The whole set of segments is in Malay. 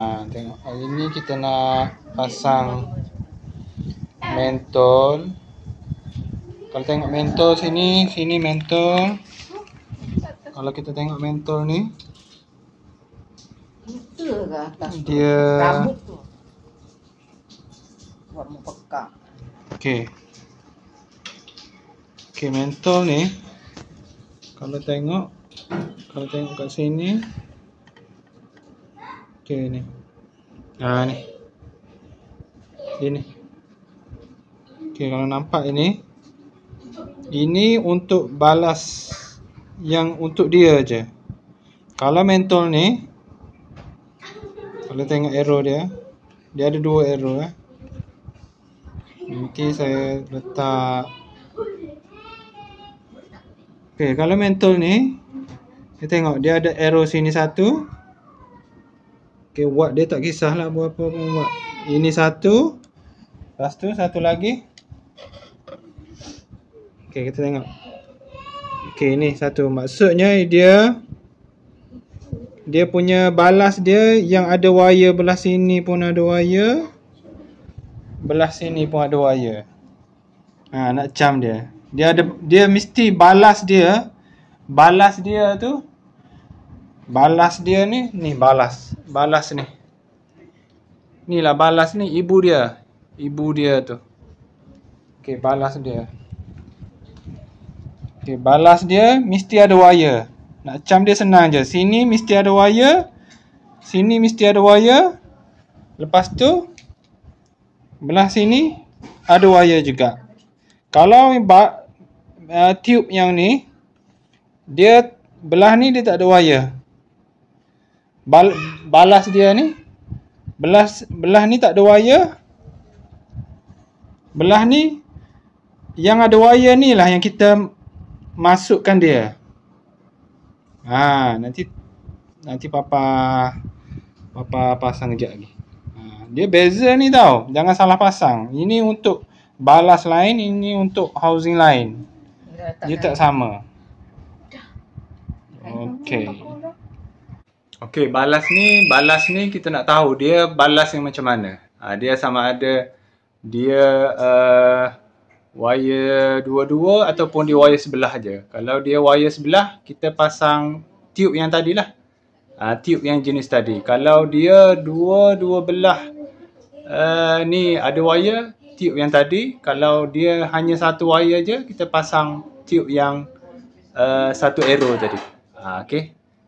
Tengok hari ni kita nak pasang mentol. Kalau tengok mentol sini mentol. Kalau kita tengok mentol ni, dia rambut tu buat mempekak. Okey, mentol ni kalau tengok kat sini, ni. Ni. Ini. Kalau nampak ini untuk balas yang untuk dia je. Kalau mentol ni, kalau tengok arrow dia ada 2 arrow Nanti saya letak. Kalau mentol ni, kita tengok dia ada arrow sini satu. Watt dia tak kisahlah berapa pun watt. Ini satu. Lepas tu satu lagi. Kita tengok. Ni satu. Maksudnya dia punya balas dia yang ada wire belah sini pun ada wire. Belah sini pun ada wire. Nak cam dia. Dia mesti balas dia tu. Balas dia ni balas ni. Inilah balas ni ibu dia tu. Balas dia. Balas dia mesti ada wire. Nak cam dia senang je. Sini mesti ada wire. Sini mesti ada wire. Lepas tu belah sini ada wire juga. Kalau tube yang ni, dia belah ni dia tak ada wire. Balas dia ni, belah ni tak ada wire. Belah ni yang ada wire ni lah yang kita masukkan dia. Nanti papa pasang kejap lagi. Dia beza ni tau. Jangan salah pasang. Ini untuk balas lain, ini untuk housing lain. Dia tak sama. Balas ni kita nak tahu dia balas yang macam mana. Dia sama ada dia wire dua-dua ataupun dia wire sebelah je. Kalau dia wire sebelah, kita pasang tube yang tadilah. Tube yang jenis tadi. Kalau dia dua belah ni ada wire, tube yang tadi. Kalau dia hanya satu wire je, kita pasang tube yang satu arrow tadi.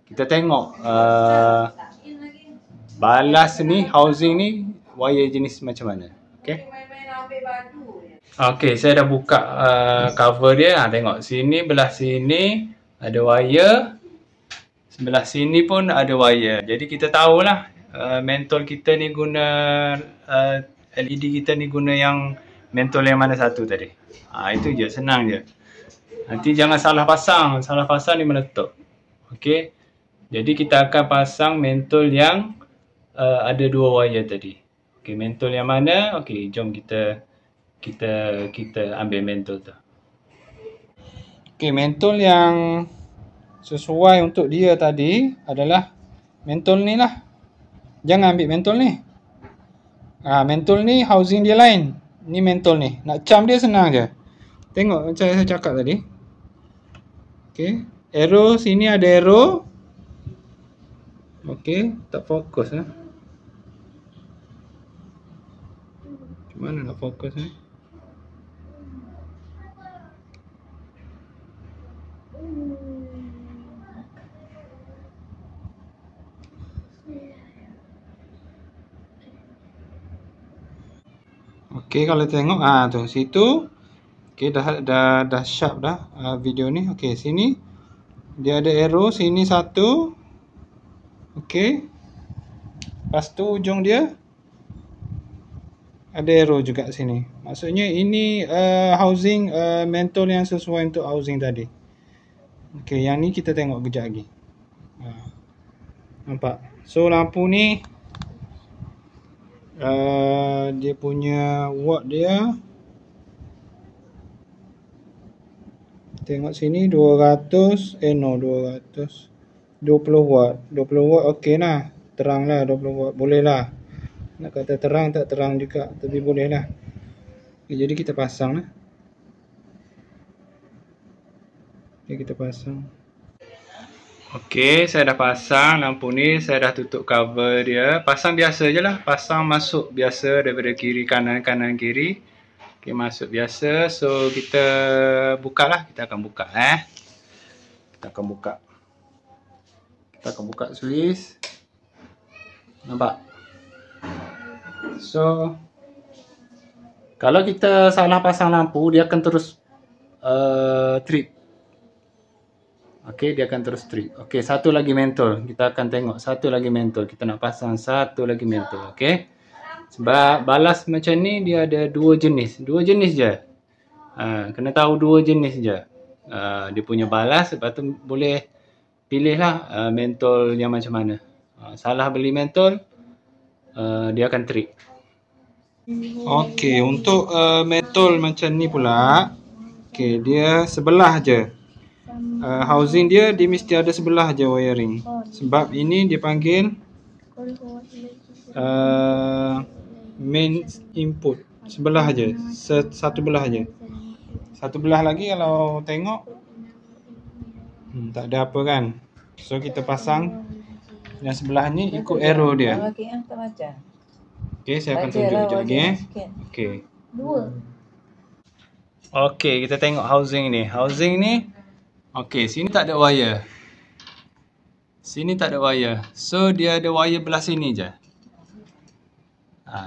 Kita tengok balas ni, housing ni, wire jenis macam mana. Saya dah buka cover dia. Tengok sini, belah sini ada wire. Sebelah sini pun ada wire. Jadi kita tahulah mentol kita ni guna LED kita ni guna yang mentol yang mana satu tadi. Itu je, senang je. Nanti jangan salah pasang. Salah pasang dia meletup. Jadi kita akan pasang mentol yang ada 2 wire tadi. Mentol yang mana? Jom kita ambil mentol tu. Mentol yang sesuai untuk dia tadi adalah mentol ni lah. Jangan ambil mentol ni. Mentol ni housing dia lain. Ni mentol ni. Nak cam dia senang je. Tengok macam saya cakap tadi. Arrow sini ada arrow. Tak fokus Macam mana nak fokus kalau tengok tu situ. Dah sharp dah video ni. Sini dia ada arrow, sini satu. Lepas tu ujung dia ada arrow juga sini. Maksudnya ini housing mentol yang sesuai untuk housing tadi. Yang ni kita tengok kejap lagi. Nampak? So lampu ni dia punya watt dia, tengok sini 200 220 watt. 20 watt okey lah. terang lah 20 watt. Boleh lah. Nak kata terang tak terang juga, tapi boleh lah. Okay, jadi kita pasang lah. Okay, kita pasang. Okey, saya dah pasang lampu ni, saya dah tutup cover dia. Pasang biasa je lah, pasang masuk biasa daripada kiri kanan, kanan kiri. Okey, masuk biasa. So kita buka lah, kita akan buka Kita akan buka. Kita akan buka switch. Nampak? So kalau kita salah pasang lampu, dia akan terus trip. Okey, dia akan terus trip. Okey, satu lagi mentol. Kita akan tengok satu lagi mentol. Kita nak pasang satu lagi mentol. Okey. Sebab balas macam ni dia ada dua jenis. Dua jenis je. Kena tahu dua jenis je. Dia punya balas. Lepas tu boleh pilih lah mentol yang macam mana. Salah beli mentol, dia akan trip. Okey, untuk mentol macam ni pula. Okey, dia sebelah je. Housing dia mesti ada sebelah je wiring. Sebab ini dia panggil main input. Sebelah je. Satu belah je. Satu belah lagi kalau tengok tak ada apa kan. So kita pasang yang sebelah ni ikut arrow dia. Okey, saya akan tunjuk sekejap lagi Okey. Okey, kita tengok housing ni. Housing ni okey, sini tak ada wire. Sini tak ada wire. So dia ada wire belah sini je.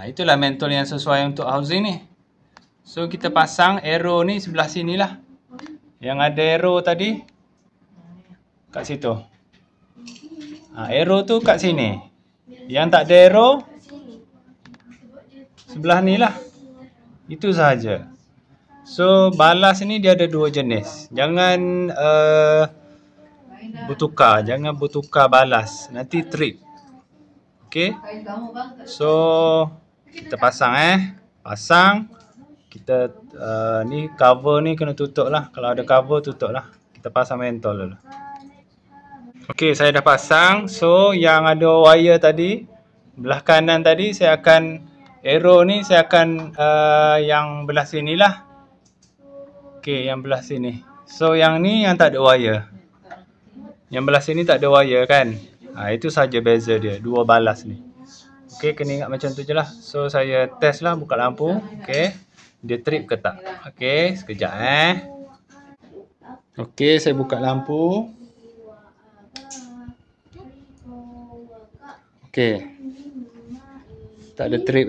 Itulah mentol yang sesuai untuk housing ni. So kita pasang arrow ni sebelah sini lah. Yang ada arrow tadi kat situ. Arrow tu kat sini. Yang tak ada arrow sebelah ni lah. Itu sahaja. So balas ni dia ada dua jenis. Jangan bertukar, jangan bertukar balas. Nanti trip. Okey. So kita pasang pasang. Kita ni cover ni kena tutup lah. Kalau ada cover tutup lah. Kita pasang mentol dulu. Okey, saya dah pasang. So yang ada wire tadi, belah kanan tadi saya akan arrow ni saya akan yang belah sini lah. Okey, yang belah sini. So yang ni yang tak ada wire. Yang belah sini tak ada wire kan. Itu saja beza dia, dua balas ni. Okey, kena ingat macam tu je lah. So saya test lah, buka lampu. Okey, dia trip ke tak. Okey, sekejap Okey, saya buka lampu. Okey, tak ada trip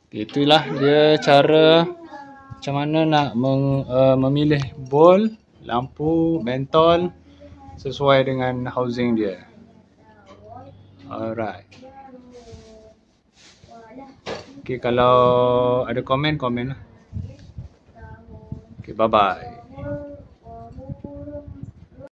Itulah dia cara macam mana nak memilih bol, lampu, mentol sesuai dengan housing dia. Alright. Okey, kalau ada komen lah. Okey, bye-bye.